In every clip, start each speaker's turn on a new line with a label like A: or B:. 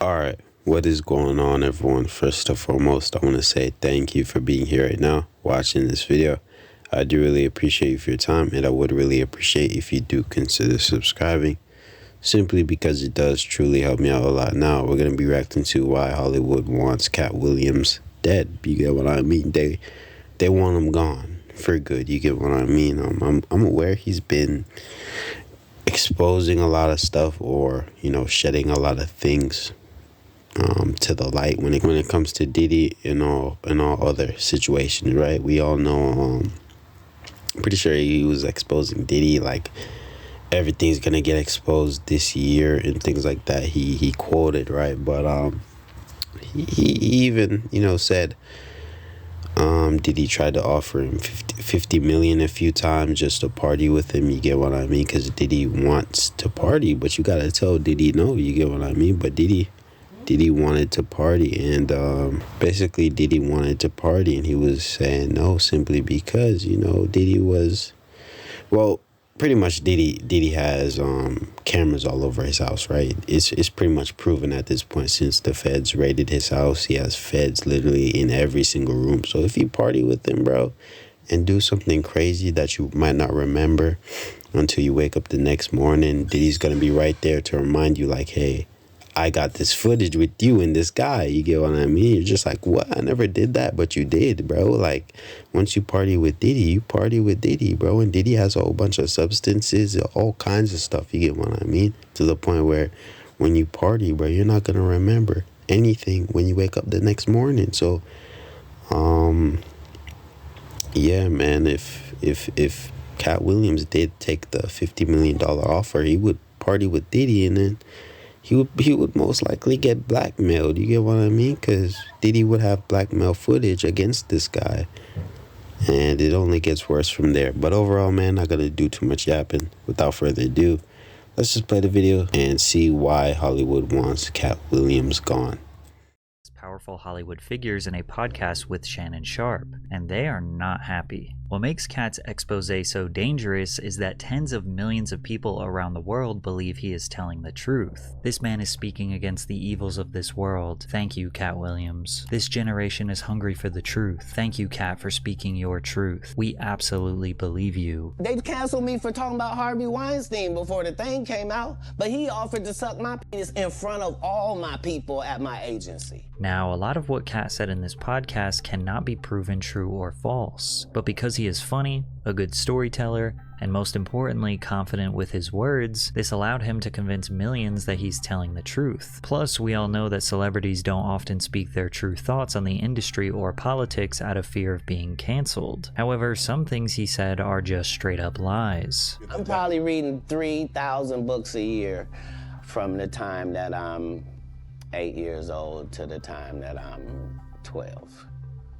A: Alright, what is going on, everyone? First and foremost, I want to say thank you for being here right now, watching this video. I do really appreciate you for your time, and I would really appreciate if you do consider subscribing, simply because it does truly help me out a lot. Now, we're going to be reacting to why Hollywood wants Katt Williams dead. You get what I mean? They want him gone for good. You get what I mean? I'm aware he's been exposing a lot of stuff, or shedding a lot of things to the light when it comes to Diddy and all other situations, right? We all know. Pretty sure he was exposing Diddy, like everything's gonna get exposed this year and things like that. He quoted, right? But he even said Diddy tried to offer him 50 million a few times just to party with him. You get what I mean? Because Diddy wants to party, but you gotta tell Diddy no. You get what I mean? But Diddy wanted to party, and basically Diddy wanted to party, and he was saying no simply because Diddy was, well, pretty much Diddy has cameras all over his house, right? It's pretty much proven at this point, since the feds raided his house. He has feds literally in every single room. So if you party with him, bro, and do something crazy that you might not remember until you wake up the next morning, Diddy's gonna be right there to remind you, like, hey, I got this footage with you and this guy. You get what I mean? You're just like, what? I never did that, but you did, bro. Like, once you party with Diddy, you party with Diddy, bro. And Diddy has a whole bunch of substances, all kinds of stuff. You get what I mean? To the point where when you party, bro, you're not going to remember anything when you wake up the next morning. So, yeah, man, if Katt Williams did take the $50 million offer, he would party with Diddy, and then he would most likely get blackmailed. You get what I mean? Because Diddy would have blackmail footage against this guy. And it only gets worse from there. But overall, man, not going to do too much yapping. Without further ado, let's just play the video and see why Hollywood wants Katt Williams gone.
B: Powerful Hollywood figures in a podcast with Shannon Sharpe, and they are not happy. What makes Katt's expose so dangerous is that tens of millions of people around the world believe he is telling the truth. This man is speaking against the evils of this world. Thank you, Katt Williams. This generation is hungry for the truth. Thank you, Katt, for speaking your truth. We absolutely believe you.
C: They canceled me for talking about Harvey Weinstein before the thing came out, but he offered to suck my penis in front of all my people at my agency.
B: Now, a lot of what Katt said in this podcast cannot be proven true or false, but because he is funny, a good storyteller, and most importantly, confident with his words, this allowed him to convince millions that he's telling the truth. Plus, we all know that celebrities don't often speak their true thoughts on the industry or politics out of fear of being canceled. However, some things he said are just straight up lies.
C: I'm probably reading 3,000 books a year from the time that I'm 8 years old to the time that I'm 12.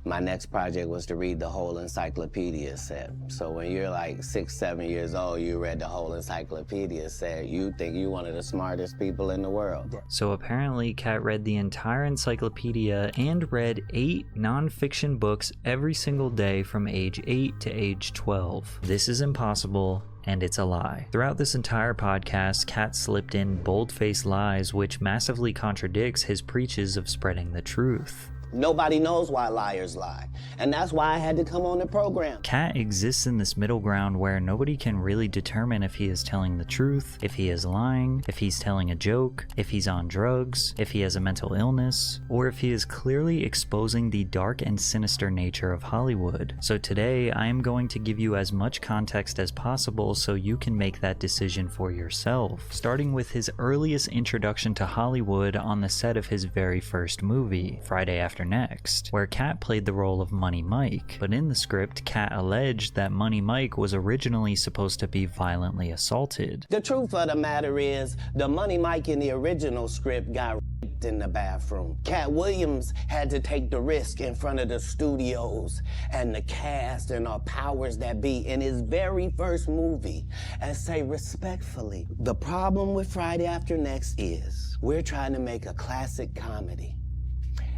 C: My next project was to read the whole encyclopedia set. So when you're like 6, 7 years old, you read the whole encyclopedia set, you think you're one of the smartest people in the world.
B: So apparently Katt read the entire encyclopedia and read 8 non-fiction books every single day from age 8 to age 12. This is impossible, and it's a lie. Throughout this entire podcast, Katt slipped in bold-faced lies which massively contradicts his preaches of spreading the truth.
C: Nobody knows why liars lie, and that's why I had to come on the program.
B: Katt exists in this middle ground where nobody can really determine if he is telling the truth, if he is lying, if he's telling a joke, if he's on drugs, if he has a mental illness, or if he is clearly exposing the dark and sinister nature of Hollywood. So today, I am going to give you as much context as possible so you can make that decision for yourself, starting with his earliest introduction to Hollywood on the set of his very first movie, Friday After Next, where Katt played the role of Money Mike, but in the script, Katt alleged that Money Mike was originally supposed to be violently assaulted.
C: The truth of the matter is, the Money Mike in the original script got raped in the bathroom. Katt Williams had to take the risk in front of the studios and the cast and our powers that be in his very first movie and say respectfully, the problem with Friday After Next is we're trying to make a classic comedy.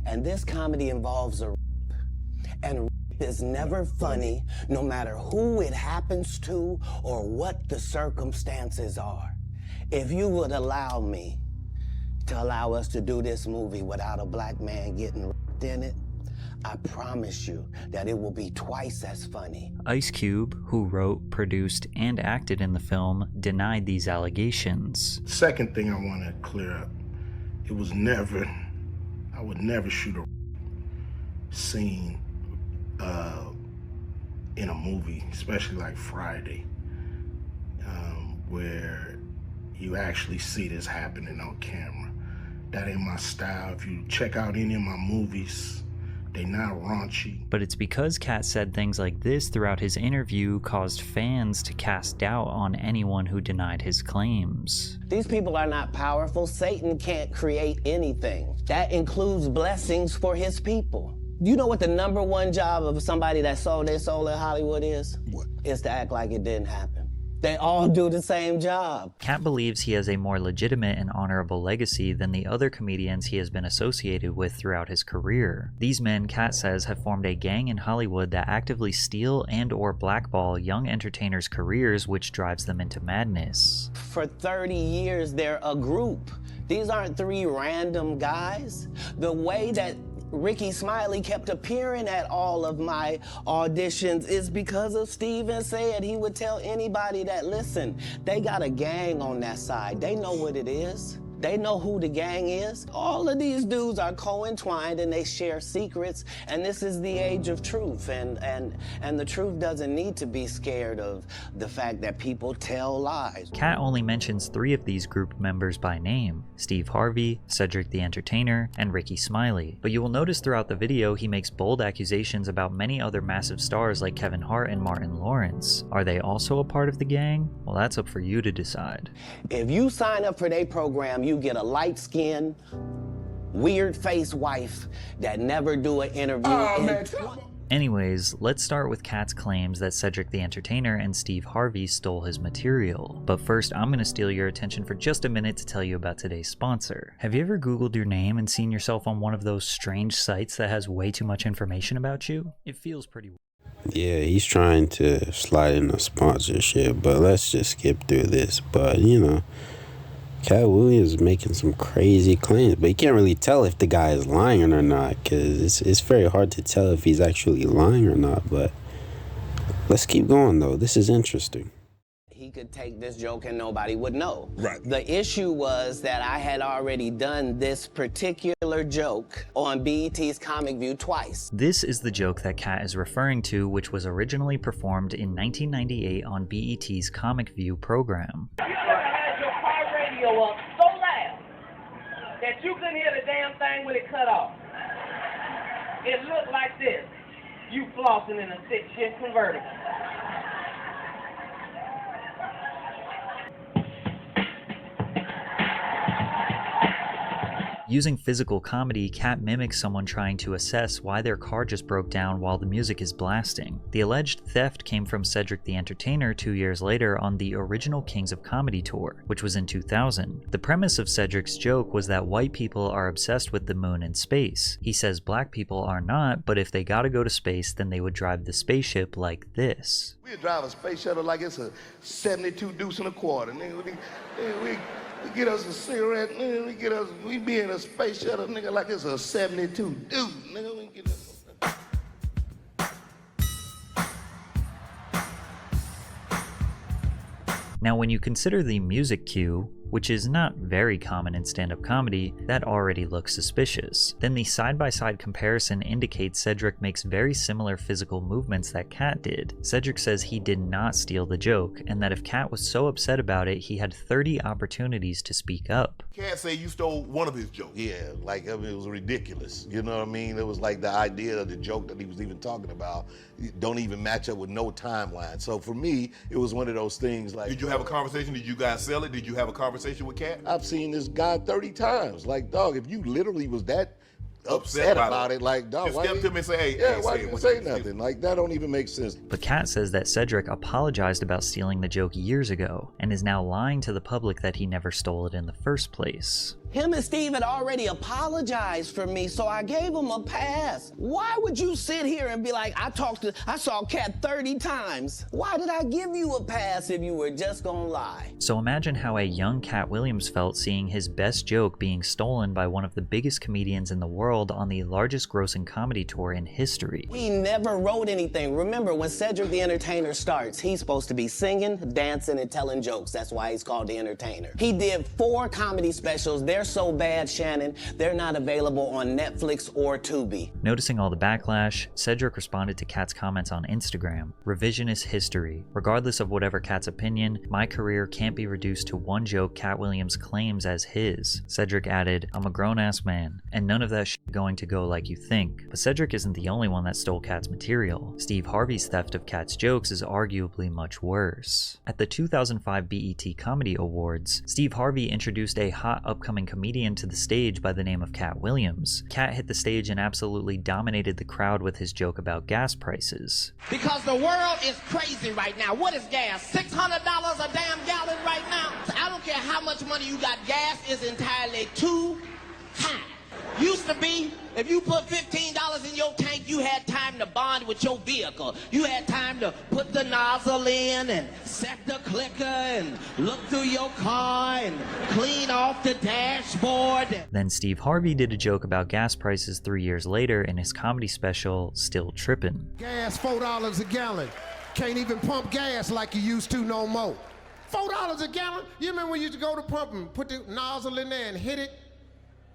C: And this comedy involves a rape. And rape is never funny, no matter who it happens to or what the circumstances are. If you would allow me to allow us to do this movie without a black man getting in it, I promise you that it will be twice as funny.
B: Ice Cube, who wrote, produced, and acted in the film, denied these allegations.
D: Second thing I want to clear up, I would never shoot a scene in a movie, especially like Friday, where you actually see this happening on camera. That ain't my style. If you check out any of my movies, they not raunchy.
B: But it's because Katt said things like this throughout his interview caused fans to cast doubt on anyone who denied his claims.
C: These people are not powerful. Satan can't create anything. That includes blessings for his people. You know what the #1 job of somebody that sold their soul in Hollywood is?
D: What?
C: Is to act like it didn't happen. They all do the same job.
B: Katt believes he has a more legitimate and honorable legacy than the other comedians he has been associated with throughout his career. These men, Katt says, have formed a gang in Hollywood that actively steal and or blackball young entertainers' careers, which drives them into madness.
C: For 30 years, they're a group. These aren't 3 random guys. The way that Ricky Smiley kept appearing at all of my auditions is because of Steven said he would tell anybody that, listen, they got a gang on that side. They know what it is. They know who the gang is. All of these dudes are co-entwined and they share secrets, and this is the age of truth, and the truth doesn't need to be scared of the fact that people tell lies.
B: Katt only mentions 3 of these group members by name: Steve Harvey, Cedric the Entertainer, and Ricky Smiley. But you will notice throughout the video he makes bold accusations about many other massive stars like Kevin Hart and Martin Lawrence. Are they also a part of the gang? Well, that's up for you to decide.
C: If you sign up for their program, you get a light-skinned, weird-faced wife that never do an interview.
B: Anyways, let's start with Katt's claims that Cedric the Entertainer and Steve Harvey stole his material. But first, I'm going to steal your attention for just a minute to tell you about today's sponsor. Have you ever Googled your name and seen yourself on one of those strange sites that has way too much information about you? It feels pretty weird.
A: Yeah, he's trying to slide in a sponsorship, but let's just skip through this. But, you know, Katt Williams is making some crazy claims, but you can't really tell if the guy is lying or not, because it's very hard to tell if he's actually lying or not. But let's keep going, though. This is interesting.
C: He could take this joke and nobody would know.
D: Right.
C: The issue was that I had already done this particular joke on BET's Comic View twice.
B: This is the joke that Katt is referring to, which was originally performed in 1998 on BET's Comic View program.
E: Up so loud that you couldn't hear the damn thing when it cut off. It looked like this: you flossing in a 6-shift convertible.
B: Using physical comedy, Katt mimics someone trying to assess why their car just broke down while the music is blasting. The alleged theft came from Cedric the Entertainer 2 years later on the original Kings of Comedy tour, which was in 2000. The premise of Cedric's joke was that white people are obsessed with the moon and space. He says black people are not, but if they gotta go to space, then they would drive the spaceship like this.
F: We drive a space shuttle like it's a 72 deuce and a quarter. Nigga, we get us a cigarette, nigga, we be in a space shuttle, nigga, like it's a 72 deuce, nigga, we get us.
B: Now, when you consider the music cue, which is not very common in stand-up comedy, that already looks suspicious. Then the side-by-side comparison indicates Cedric makes very similar physical movements that Katt did. Cedric says he did not steal the joke, and that if Katt was so upset about it, he had 30 opportunities to speak up.
G: Katt say you stole one of his jokes.
F: Yeah, like, I mean, it was ridiculous. You know what I mean? It was like the idea of the joke that he was even talking about don't even match up with no timeline. So for me, it was one of those things like...
G: Did you have a conversation? Did you guys sell it? Did you have a conversation with Katt?
F: I've seen this guy 30 times. Like, dog, if you literally was that upset about it, like, dog,
G: just step to him and say, hey,
F: yeah, why didn't you say nothing? Like, that don't even make sense.
B: But Katt says that Cedric apologized about stealing the joke years ago, and is now lying to the public that he never stole it in the first place.
C: Him and Steve had already apologized for me, so I gave him a pass. Why would you sit here and be like, I saw Katt 30 times. Why did I give you a pass if you were just gonna lie?
B: So imagine how a young Katt Williams felt seeing his best joke being stolen by one of the biggest comedians in the world on the largest grossing comedy tour in history.
C: We never wrote anything. Remember, when Cedric the Entertainer starts, he's supposed to be singing, dancing, and telling jokes. That's why he's called the Entertainer. He did 4 comedy specials. They're so bad, Shannon, they're not available on Netflix or Tubi.
B: Noticing all the backlash, Cedric responded to Katt's comments on Instagram. Revisionist history. Regardless of whatever Katt's opinion, my career can't be reduced to one joke Katt Williams claims as his. Cedric added, I'm a grown-ass man, and none of that shit going to go like you think. But Cedric isn't the only one that stole Katt's material. Steve Harvey's theft of Katt's jokes is arguably much worse. At the 2005 BET Comedy Awards, Steve Harvey introduced a hot upcoming comedian to the stage by the name of Katt Williams. Katt hit the stage and absolutely dominated the crowd with his joke about gas prices.
H: Because the world is crazy right now. What is gas? $600 a damn gallon right now? I don't care how much money you got, gas is entirely too high. Used to be, if you put $15 in your tank, you had time to bond with your vehicle. You had time to put the nozzle in and set the clicker and look through your car and clean off the dashboard.
B: Then Steve Harvey did a joke about gas prices 3 years later in his comedy special, Still Trippin'.
I: Gas $4 a gallon. Can't even pump gas like you used to no more. $4 a gallon? You remember when you used to go to pump and put the nozzle in there and hit it?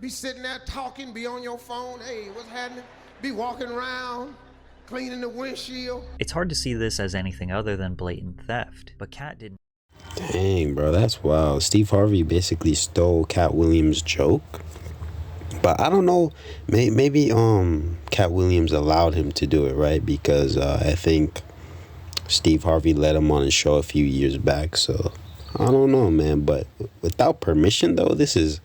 I: Be sitting there talking, be on your phone, hey, what's happening? Be walking around, cleaning the windshield.
B: It's hard to see this as anything other than blatant theft, but Katt didn't.
A: Dang, bro, that's wild. Steve Harvey basically stole Katt Williams' joke. But I don't know, maybe Katt Williams allowed him to do it, right? Because I think Steve Harvey let him on his show a few years back. So I don't know, man. But without permission, though, this is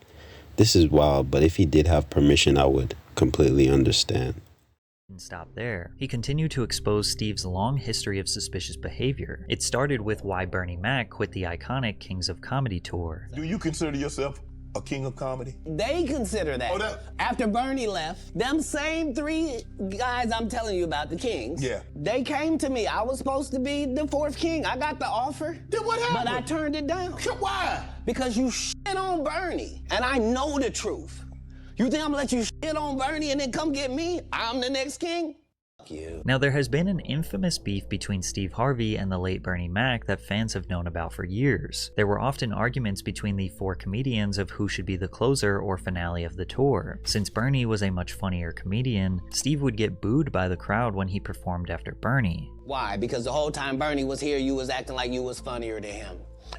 A: wild. But if he did have permission, I would completely understand.
B: Didn't stop there. He continued to expose Steve's long history of suspicious behavior. It started with why Bernie Mac quit the iconic Kings of Comedy tour.
G: Do you consider yourself a king of comedy?
C: They consider that.
G: Oh,
C: After Bernie left, them same 3 guys I'm telling you about, the Kings,
G: yeah,
C: they came to me. I was supposed to be the 4th king. I got the offer.
G: Then what happened?
C: But I turned it down.
G: Why?
C: Because you shit on Bernie, and I know the truth. You think I'm gonna let you shit on Bernie and then come get me? I'm the next king? Fuck you.
B: Now, there has been an infamous beef between Steve Harvey and the late Bernie Mac that fans have known about for years. There were often arguments between the 4 comedians of who should be the closer or finale of the tour. Since Bernie was a much funnier comedian, Steve would get booed by the crowd when he performed after Bernie.
C: Why? Because the whole time Bernie was here, you was acting like you was funnier than him.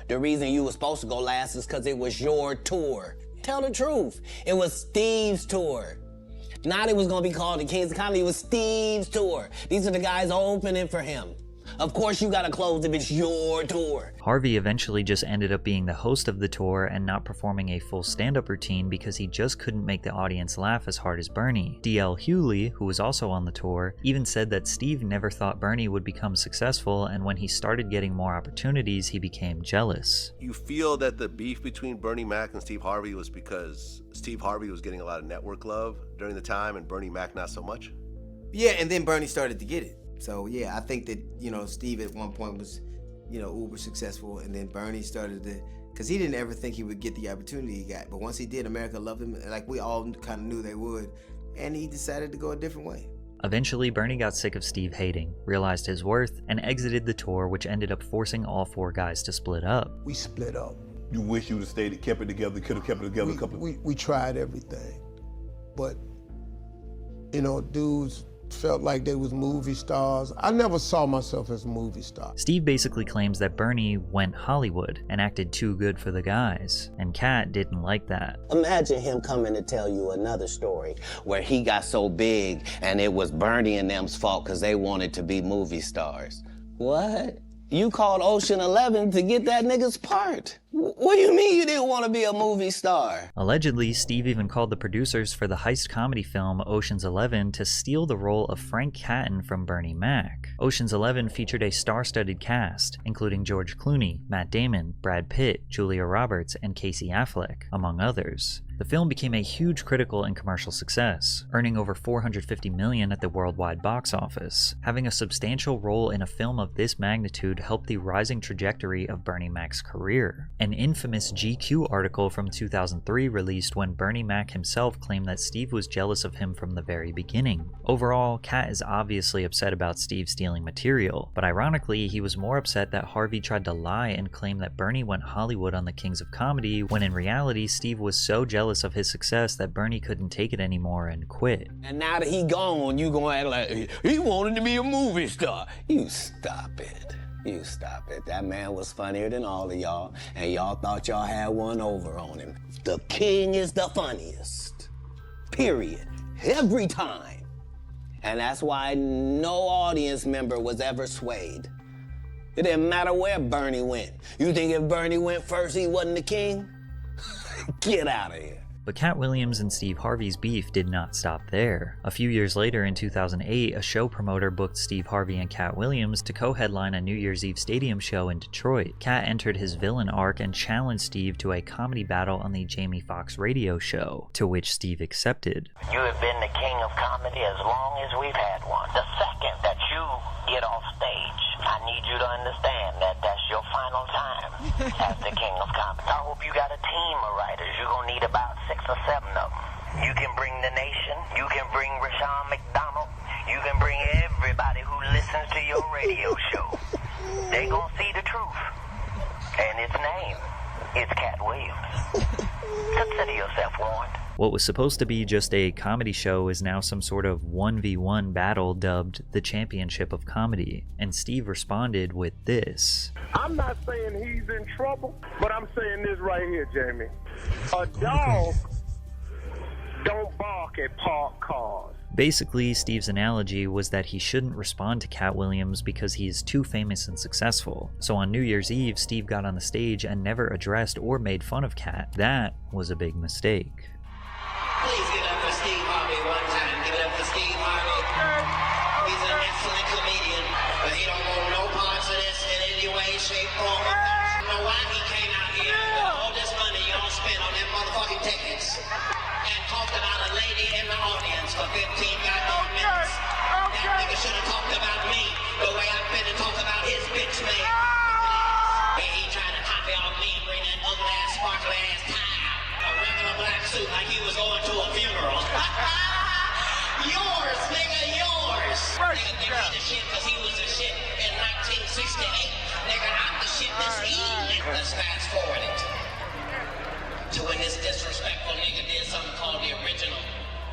C: The reason you was supposed to go last is because it was your tour. Tell the truth. It was Steve's tour. Not it was gonna be called the Kings of Comedy, it was Steve's tour. These are the guys opening for him. Of course you gotta close if it's your tour.
B: Harvey eventually just ended up being the host of the tour and not performing a full stand-up routine because he just couldn't make the audience laugh as hard as Bernie. D.L. Hughley, who was also on the tour, even said that Steve never thought Bernie would become successful, and when he started getting more opportunities, he became jealous.
J: You feel that the beef between Bernie Mac and Steve Harvey was because Steve Harvey was getting a lot of network love during the time and Bernie Mac not so much?
K: Yeah, and then Bernie started to get it. So yeah, I think that, Steve at one point was, uber successful, and then Bernie started to, because he didn't ever think he would get the opportunity he got. But once he did, America loved him, like we all kind of knew they would, and he decided to go a different way.
B: Eventually, Bernie got sick of Steve hating, realized his worth, and exited the tour, which ended up forcing all 4 guys to split up.
I: We split up.
G: You wish you would have stayed, kept it together, could have kept it together a couple of...
I: We tried everything, but, dudes felt like they was movie stars. I never saw myself as a movie star.
B: Steve basically claims that Bernie went Hollywood and acted too good for the guys, and Katt didn't like that.
C: Imagine him coming to tell you another story where he got so big and it was Bernie and them's fault because they wanted to be movie stars. What? You called Ocean 11 to get that nigga's part. What do you mean you didn't want to be a movie star?
B: Allegedly, Steve even called the producers for the heist comedy film Ocean's 11 to steal the role of Frank Catton from Bernie Mac. Ocean's 11 featured a star-studded cast, including George Clooney, Matt Damon, Brad Pitt, Julia Roberts, and Casey Affleck, among others. The film became a huge critical and commercial success, earning over $450 million at the worldwide box office. Having a substantial role in a film of this magnitude helped the rising trajectory of Bernie Mac's career. An infamous GQ article from 2003 released when Bernie Mac himself claimed that Steve was jealous of him from the very beginning. Overall, Katt is obviously upset about Steve stealing material, but ironically, he was more upset that Harvey tried to lie and claim that Bernie went Hollywood on the Kings of Comedy, when in reality, Steve was so jealous of his success that Bernie couldn't take it anymore and quit.
C: And now that he gone, you gonna act like he wanted to be a movie star. You stop it. You stop it. That man was funnier than all of y'all, and y'all thought y'all had one over on him. The king is the funniest. Period. Every time. And that's why no audience member was ever swayed. It didn't matter where Bernie went. You think if Bernie went first, he wasn't the king? Get out of here.
B: But Katt Williams and Steve Harvey's beef did not stop there. A few years later, in 2008, a show promoter booked Steve Harvey and Katt Williams to co-headline a New Year's Eve stadium show in Detroit. Katt entered his villain arc and challenged Steve to a comedy battle on the Jamie Foxx radio show, to which Steve accepted.
L: You have been the king of comedy as long as we've had one. The second that you get off stage, I need you to understand that that's your final time as the king of comedy. I hope you got a team of writers. You're going to need about 6 or 7 of them. You can bring The Nation. You can bring Rashawn McDonald. You can bring everybody who listens to your radio show. They going to see the truth. And its name is Katt Williams. Consider yourself warned.
B: What was supposed to be just a comedy show is now some sort of 1v1 battle dubbed the Championship of Comedy, and Steve responded with this.
M: I'm not saying he's in trouble, but I'm saying this right here, Jamie. A dog don't bark at parked cars.
B: Basically, Steve's analogy was that he shouldn't respond to Katt Williams because he is too famous and successful. So on New Year's Eve, Steve got on the stage and never addressed or made fun of Katt. That was a big mistake.
H: Please give it up for Steve Harvey one time. Give it up for Steve Harvey. He's an excellent comedian, but he don't want no parts of this in any way, shape, form, or fashion. I don't know why he came out here with all this money y'all spent on them motherfucking tickets and talked about a lady in the audience for 15 goddamn minutes. That nigga should have talked about me the way I've been to talk about his bitch man. He tried to copy off me and bring that ugly ass, sparkly ass tie out. A regular black suit like he was going to a funeral. Yours, nigga, yours. Nigga think he the shit because he was the shit in 1968. Nigga, I'm the shit this evening. Let's fast forward it to when this disrespectful nigga did something called the original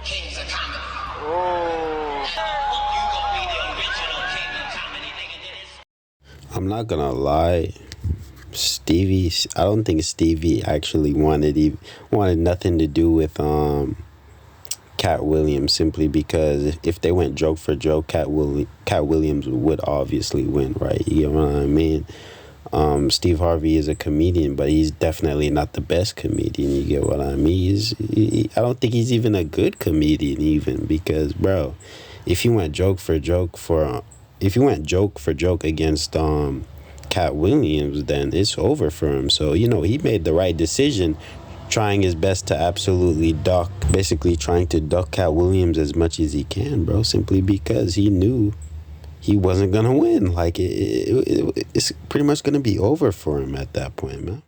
H: Kings of Comedy. Oh. You gonna be the original King of Comedy, nigga. Did it?
A: I'm not gonna lie. I don't think Stevie actually wanted nothing to do with Katt Williams, simply because if they went joke for joke, Katt Williams would obviously win, right? You know what I mean? Steve Harvey is a comedian, but he's definitely not the best comedian. You get what I mean? I don't think he's even a good comedian, even, because, bro, if you went joke for joke against Katt Williams, then it's over for him. So, you know, he made the right decision, trying his best to absolutely basically trying to duck Katt Williams as much as he can, bro, simply because he knew he wasn't gonna win. Like, it's pretty much gonna be over for him at that point, man.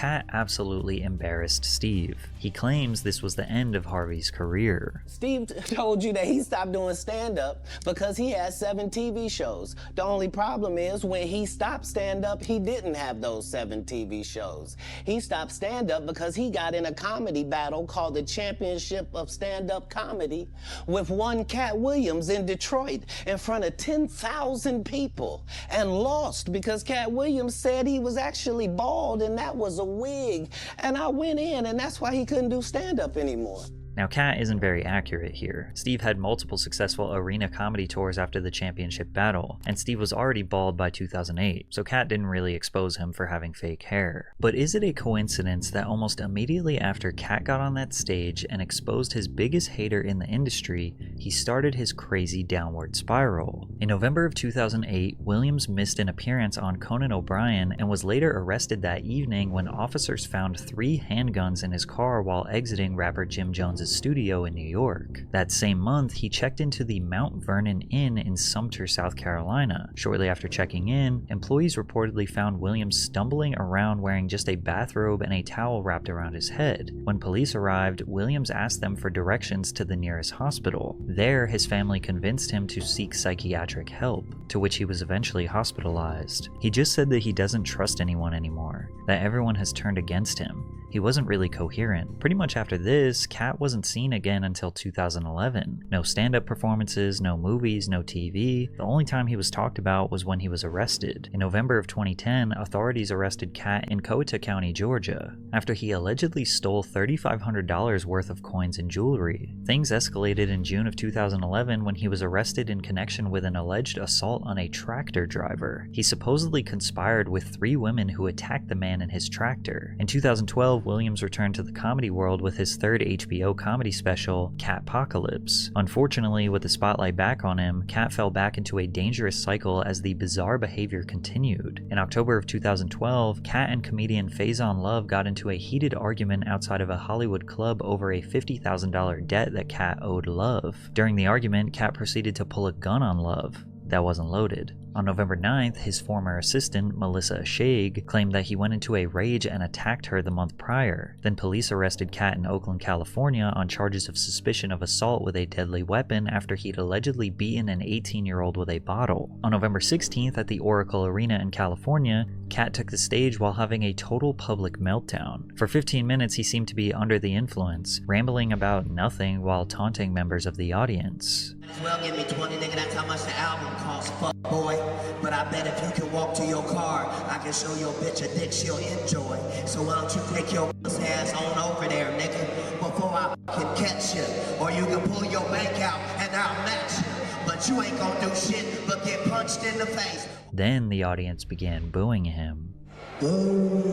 B: Katt absolutely embarrassed Steve. He claims this was the end of Harvey's career.
C: Steve told you that he stopped doing stand-up because he had 7 TV shows. The only problem is when he stopped stand-up, he didn't have those 7 TV shows. He stopped stand-up because he got in a comedy battle called the Championship of Stand-Up Comedy with one Katt Williams in Detroit in front of 10,000 people and lost because Katt Williams said he was actually bald and that was a wig. And I went in, and that's why he couldn't do stand-up anymore.
B: Now, Katt isn't very accurate here. Steve had multiple successful arena comedy tours after the championship battle, and Steve was already bald by 2008, so Katt didn't really expose him for having fake hair. But is it a coincidence that almost immediately after Katt got on that stage and exposed his biggest hater in the industry, he started his crazy downward spiral? In November of 2008, Williams missed an appearance on Conan O'Brien and was later arrested that evening when officers found 3 handguns in his car while exiting rapper Jim Jones' studio in New York. That same month, he checked into the Mount Vernon Inn in Sumter, South Carolina. Shortly after checking in, employees reportedly found Williams stumbling around wearing just a bathrobe and a towel wrapped around his head. When police arrived, Williams asked them for directions to the nearest hospital. There, his family convinced him to seek psychiatric help, to which he was eventually hospitalized. He just said that he doesn't trust anyone anymore, that everyone has turned against him. He wasn't really coherent. Pretty much after this, Katt wasn't seen again until 2011. No stand-up performances, no movies, no TV. The only time he was talked about was when he was arrested. In November of 2010, authorities arrested Katt in Coweta County, Georgia, after he allegedly stole $3,500 worth of coins and jewelry. Things escalated in June of 2011 when he was arrested in connection with an alleged assault on a tractor driver. He supposedly conspired with 3 women who attacked the man in his tractor. In 2012, Williams returned to the comedy world with his 3rd HBO comedy special, Kattpocalypse. Unfortunately, with the spotlight back on him, Katt fell back into a dangerous cycle as the bizarre behavior continued. In October of 2012, Katt and comedian Faison Love got into a heated argument outside of a Hollywood club over a $50,000 debt that Katt owed Love. During the argument, Katt proceeded to pull a gun on Love that wasn't loaded. On November 9th, his former assistant, Melissa Shaig, claimed that he went into a rage and attacked her the month prior. Then police arrested Katt in Oakland, California on charges of suspicion of assault with a deadly weapon after he'd allegedly beaten an 18-year-old with a bottle. On November 16th at the Oracle Arena in California, Katt took the stage while having a total public meltdown. For 15 minutes, he seemed to be under the influence, rambling about nothing while taunting members of the audience.
H: Well, give me 20, nigga, that's how much the album costs, fuck boy. But I bet if you can walk to your car, I can show your bitch a dick she'll enjoy. So why don't you take your ass on over there, nigga, before I can catch you. Or you can pull your bank out and I'll match you. But you ain't gonna do shit but get punched in the face.
B: Then the audience began booing him.
H: Boo!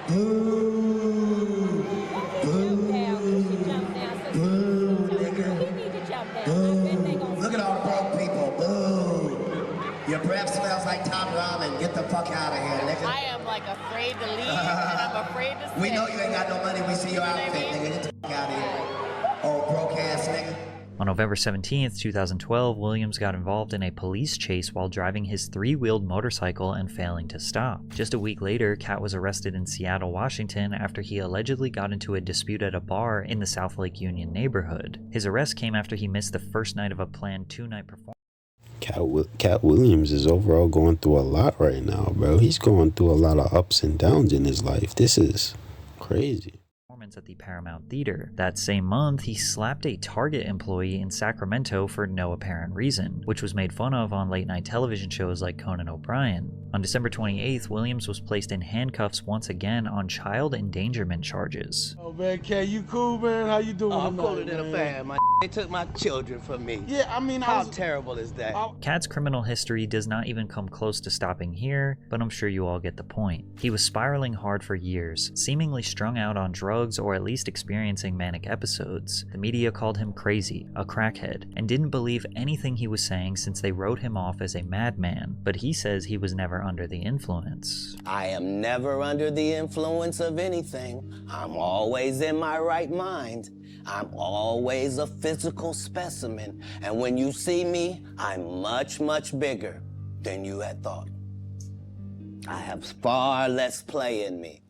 H: Boo! Look at all the broke people. Boo! Your breath smells like top ramen. Get the fuck out of here, nigga.
N: I am like afraid to leave and I'm afraid to stay.
H: We know you ain't got no money. We see your outfit, nigga. Get the fuck out of here. Oh, broke ass nigga.
B: On November 17th, 2012, Williams got involved in a police chase while driving his 3-wheeled motorcycle and failing to stop. Just a week later, Katt was arrested in Seattle, Washington after he allegedly got into a dispute at a bar in the South Lake Union neighborhood. His arrest came after he missed the first night of a planned 2-night performance.
A: Katt Williams is overall going through a lot right now, bro. He's going through a lot of ups and downs in his life. This is crazy.
B: At the Paramount Theater. That same month, he slapped a Target employee in Sacramento for no apparent reason, which was made fun of on late-night television shows like Conan O'Brien. On December 28th, Williams was placed in handcuffs once again on child endangerment charges.
F: Oh man, Kat, you cool, man? How you doing?
C: I'm cooler than a fan, man. They took my children from me.
F: Yeah, I mean,
C: how terrible is that?
B: Katt's criminal history does not even come close to stopping here, but I'm sure you all get the point. He was spiraling hard for years, seemingly strung out on drugs or at least experiencing manic episodes. The media called him crazy, a crackhead, and didn't believe anything he was saying since they wrote him off as a madman, but he says he was never under the influence.
C: I am never under the influence of anything. I'm always in my right mind. I'm always a physical specimen, and when you see me, I'm much, much bigger than you had thought. I have far less play in me.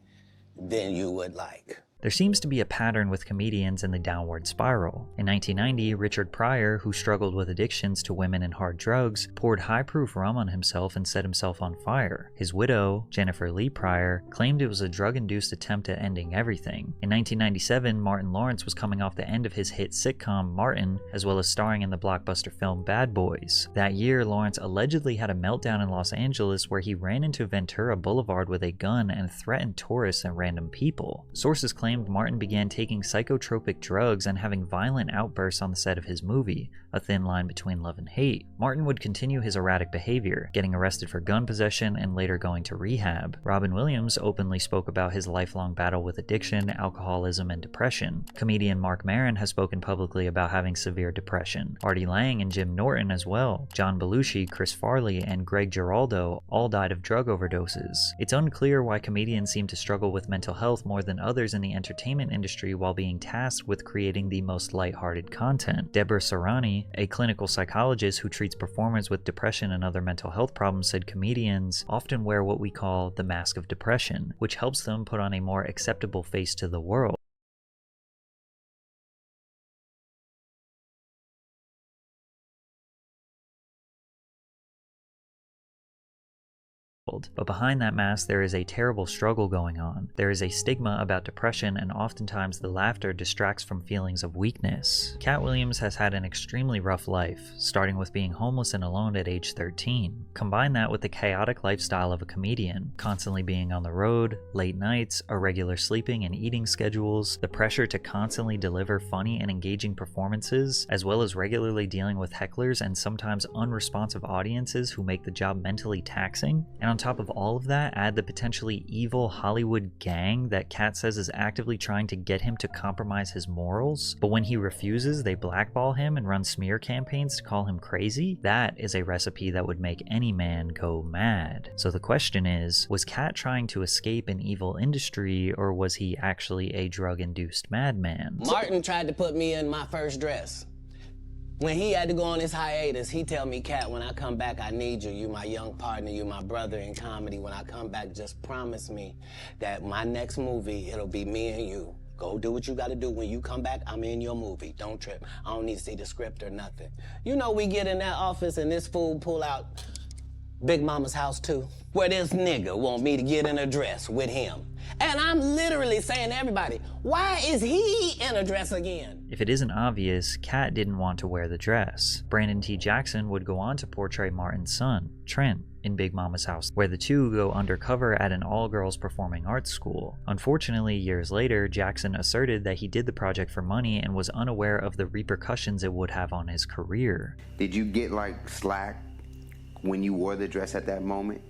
C: than you would like.
B: There seems to be a pattern with comedians in the downward spiral. In 1990, Richard Pryor, who struggled with addictions to women and hard drugs, poured high-proof rum on himself and set himself on fire. His widow, Jennifer Lee Pryor, claimed it was a drug-induced attempt at ending everything. In 1997, Martin Lawrence was coming off the end of his hit sitcom Martin, as well as starring in the blockbuster film Bad Boys. That year, Lawrence allegedly had a meltdown in Los Angeles where he ran into Ventura Boulevard with a gun and threatened tourists and random people. Sources claim Martin began taking psychotropic drugs and having violent outbursts on the set of his movie, a thin line between love and hate. Martin would continue his erratic behavior, getting arrested for gun possession and later going to rehab. Robin Williams openly spoke about his lifelong battle with addiction, alcoholism, and depression. Comedian Marc Maron has spoken publicly about having severe depression. Artie Lang and Jim Norton as well. John Belushi, Chris Farley, and Greg Giraldo all died of drug overdoses. It's unclear why comedians seem to struggle with mental health more than others in the entertainment industry while being tasked with creating the most lighthearted content. Deborah Serrani, a clinical psychologist who treats performers with depression and other mental health problems, said comedians often wear what we call the mask of depression, which helps them put on a more acceptable face to the world. But behind that mask, there is a terrible struggle going on. There is a stigma about depression, and oftentimes the laughter distracts from feelings of weakness. Katt Williams has had an extremely rough life, starting with being homeless and alone at age 13. Combine that with the chaotic lifestyle of a comedian, constantly being on the road, late nights, irregular sleeping and eating schedules, the pressure to constantly deliver funny and engaging performances, as well as regularly dealing with hecklers and sometimes unresponsive audiences who make the job mentally taxing. And on top of all of that, add the potentially evil Hollywood gang that Katt says is actively trying to get him to compromise his morals, but when he refuses, they blackball him and run smear campaigns to call him crazy. That is a recipe that would make any man go mad. So the question is, was Katt trying to escape an evil industry, or was he actually a drug-induced madman?
C: Martin tried to put me in my first dress. When he had to go on his hiatus, he tell me, Katt, when I come back, I need you. You my young partner, you my brother in comedy. When I come back, just promise me that my next movie, it'll be me and you. Go do what you gotta do. When you come back, I'm in your movie. Don't trip. I don't need to see the script or nothing. You know, we get in that office and this fool pull out Big Mama's House 2, where this nigga want me to get in a dress with him. And I'm literally saying to everybody, why is he in a dress again?
B: If it isn't obvious, Katt didn't want to wear the dress. Brandon T. Jackson would go on to portray Martin's son, Trent, in Big Mama's House, where the two go undercover at an all-girls performing arts school. Unfortunately, years later, Jackson asserted that he did the project for money and was unaware of the repercussions it would have on his career.
O: Did you get like slack when you wore the dress at that moment?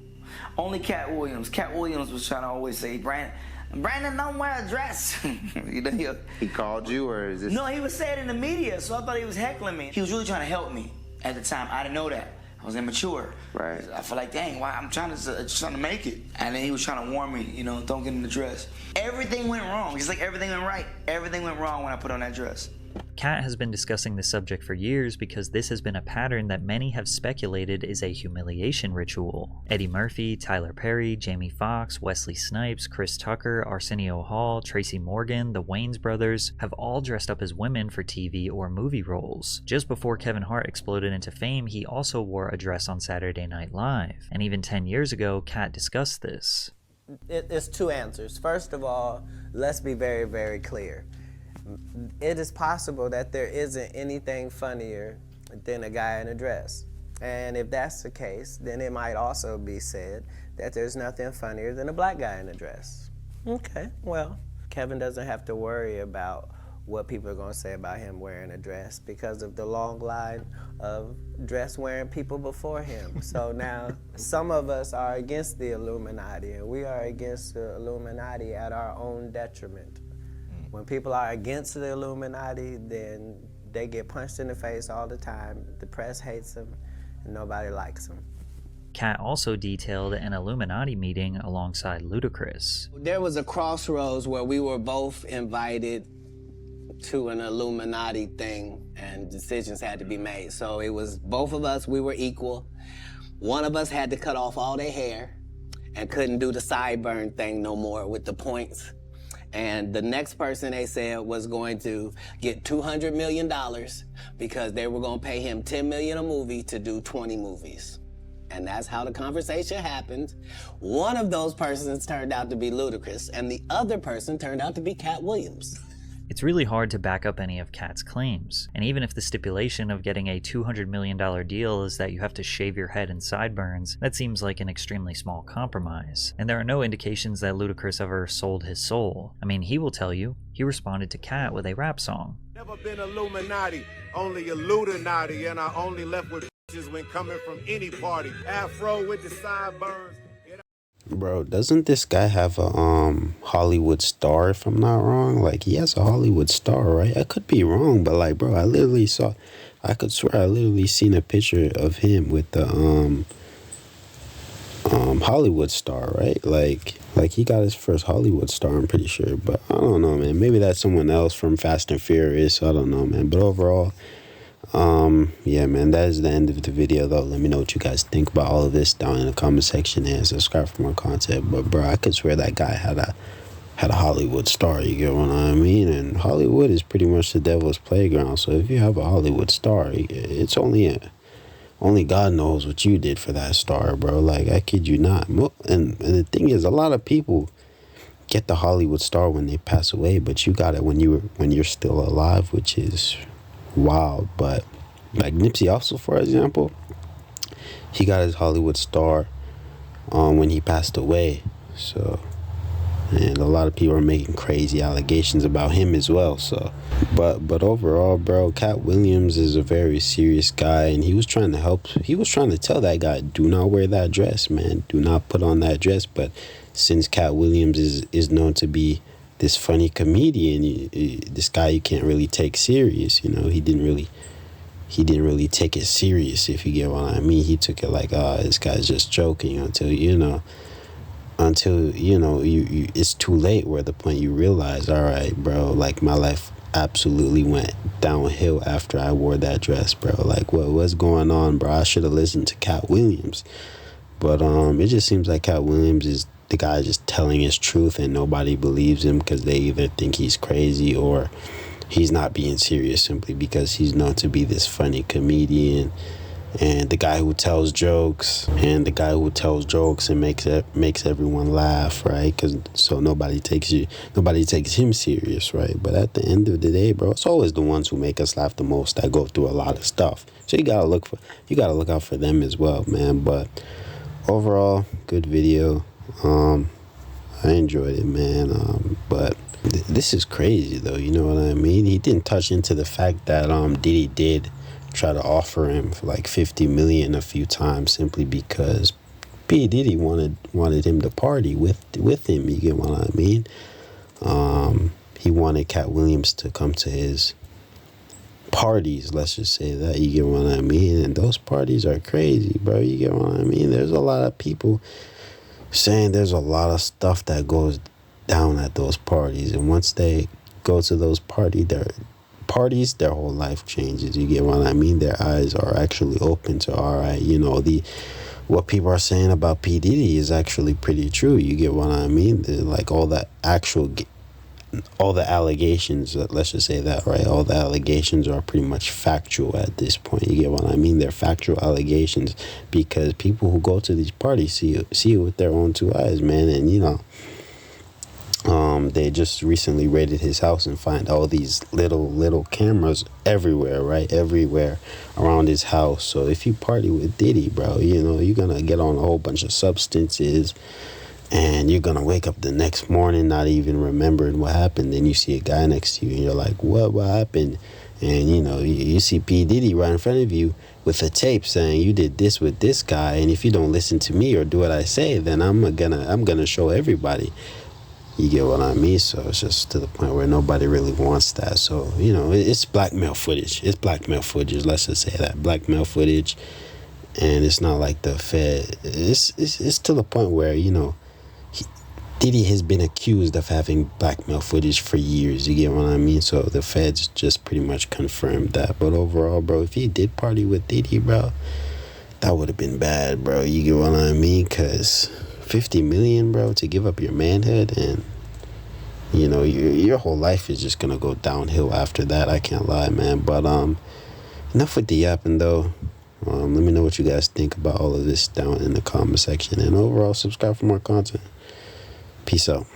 P: Only Katt Williams. Katt Williams was trying to always say, Brandon, don't wear a dress. You know,
O: he called you, or is this?
P: No, he was saying it in the media, so I thought he was heckling me. He was really trying to help me at the time. I didn't know that. I was immature.
O: Right.
P: I feel like, dang, why I'm trying to make it. And then he was trying to warn me, you know, don't get in the dress. Everything went wrong. It's like everything went right. Everything went wrong when I put on that dress.
B: Katt has been discussing this subject for years because this has been a pattern that many have speculated is a humiliation ritual. Eddie Murphy, Tyler Perry, Jamie Foxx, Wesley Snipes, Chris Tucker, Arsenio Hall, Tracy Morgan, the Wayans brothers have all dressed up as women for TV or movie roles. Just before Kevin Hart exploded into fame, he also wore a dress on Saturday Night Live. And even 10 years ago, Katt discussed this.
C: It's two answers. First of all, let's be very, very clear. It is possible that there isn't anything funnier than a guy in a dress. And if that's the case, then it might also be said that there's nothing funnier than a black guy in a dress. Okay, well, Kevin doesn't have to worry about what people are going to say about him wearing a dress because of the long line of dress-wearing people before him. So now, some of us are against the Illuminati, and we are against the Illuminati at our own detriment. When people are against the Illuminati, then they get punched in the face all the time. The press hates them, and nobody likes them.
B: Katt also detailed an Illuminati meeting alongside Ludacris.
C: There was a crossroads where we were both invited to an Illuminati thing, and decisions had to be made. So it was both of us, we were equal. One of us had to cut off all their hair and couldn't do the sideburn thing no more with the points. And the next person they said was going to get $200 million because they were going to pay him $10 million a movie to do 20 movies. And that's how the conversation happened. One of those persons turned out to be Ludacris, and the other person turned out to be Katt Williams.
B: It's really hard to back up any of Katt's claims, and even if the stipulation of getting a $200 million deal is that you have to shave your head and sideburns, that seems like an extremely small compromise. And there are no indications that Ludacris ever sold his soul. I mean, he will tell you, he responded to Katt with a rap song.
Q: Never been Illuminati, only Illuminati, and I only left with bitches when coming from any party. Afro with the sideburns.
A: Bro, doesn't this guy have a Hollywood star, if I'm not wrong? Like, he has a Hollywood star, right? I could be wrong, but like, bro, I could swear I literally seen a picture of him with the Hollywood star, right? Like he got his first Hollywood star, I'm pretty sure. But I don't know, man. Maybe that's someone else from Fast and Furious. I don't know, man. But overall, yeah, man, that is the end of the video, though. Let me know what you guys think about all of this down in the comment section, and subscribe for more content. But bro, I could swear that guy had a Hollywood star, you get what I mean? And Hollywood is pretty much the devil's playground. So if you have a Hollywood star, it's only God knows what you did for that star, bro. Like, I kid you not. And the thing is, a lot of people get the Hollywood star when they pass away, but you got it when you're still alive, which is wild. But like Nipsey Hussle, for example, he got his Hollywood star when he passed away. So, and a lot of people are making crazy allegations about him as well. So, but overall, bro, Katt Williams is a very serious guy, and he was trying to help. He was trying to tell that guy, do not wear that dress, man. Do not put on that dress. But since Katt Williams is known to be this funny comedian, this guy you can't really take serious. You know, he didn't really take it serious, if you get what I mean. He took it like, this guy's just joking, until it's too late, where the point you realize, all right, bro, like, my life absolutely went downhill after I wore that dress, bro. Like, what's going on, bro? I should have listened to Katt Williams. But it just seems like Katt Williams is the guy just telling his truth, and nobody believes him because they either think he's crazy or he's not being serious, simply because he's known to be this funny comedian and the guy who tells jokes and makes everyone laugh, right? So nobody takes him serious, right? But at the end of the day, bro, it's always the ones who make us laugh the most that go through a lot of stuff. So you gotta look out for them as well, man. But overall, good video. I enjoyed it, man. But this is crazy, though. You know what I mean? He didn't touch into the fact that Diddy did try to offer him for like $50 million a few times, simply because p.diddy wanted him to party with him. You get what I mean? He wanted Katt Williams to come to his parties, let's just say that. You get what I mean? And those parties are crazy, bro. You get what I mean? There's a lot of people saying there's a lot of stuff that goes down at those parties, and once they go to those parties, their whole life changes. You get what I mean? Their eyes are actually open to, all right, what people are saying about p.diddy is actually pretty true. You get what I mean? Like, all the allegations, let's just say that, right? All the allegations are pretty much factual at this point. You get what I mean? They're factual allegations because people who go to these parties see it with their own two eyes, man. And, they just recently raided his house and find all these little cameras everywhere, right? Everywhere around his house. So if you party with Diddy, bro, you're gonna get on a whole bunch of substances, and you're gonna wake up the next morning not even remembering what happened. Then you see a guy next to you, and you're like, what happened? And you see p.diddy right in front of you with a tape saying, you did this with this guy, and if you don't listen to me or do what I say, then I'm gonna show everybody. You get what I mean? So it's just to the point where nobody really wants that. So, it's blackmail footage. It's blackmail footage. Let's just say that. Blackmail footage. And it's not like the Fed. It's to the point where, Diddy has been accused of having blackmail footage for years. You get what I mean? So the Feds just pretty much confirmed that. But overall, bro, if he did party with Diddy, bro, that would have been bad, bro. You get what I mean? Because $50 million, bro, to give up your manhood, and you know, your whole life is just gonna go downhill after that. I can't lie, man. But enough with the yapping though. Let me know what you guys think about all of this down in the comment section, and overall subscribe for more content. Peace out.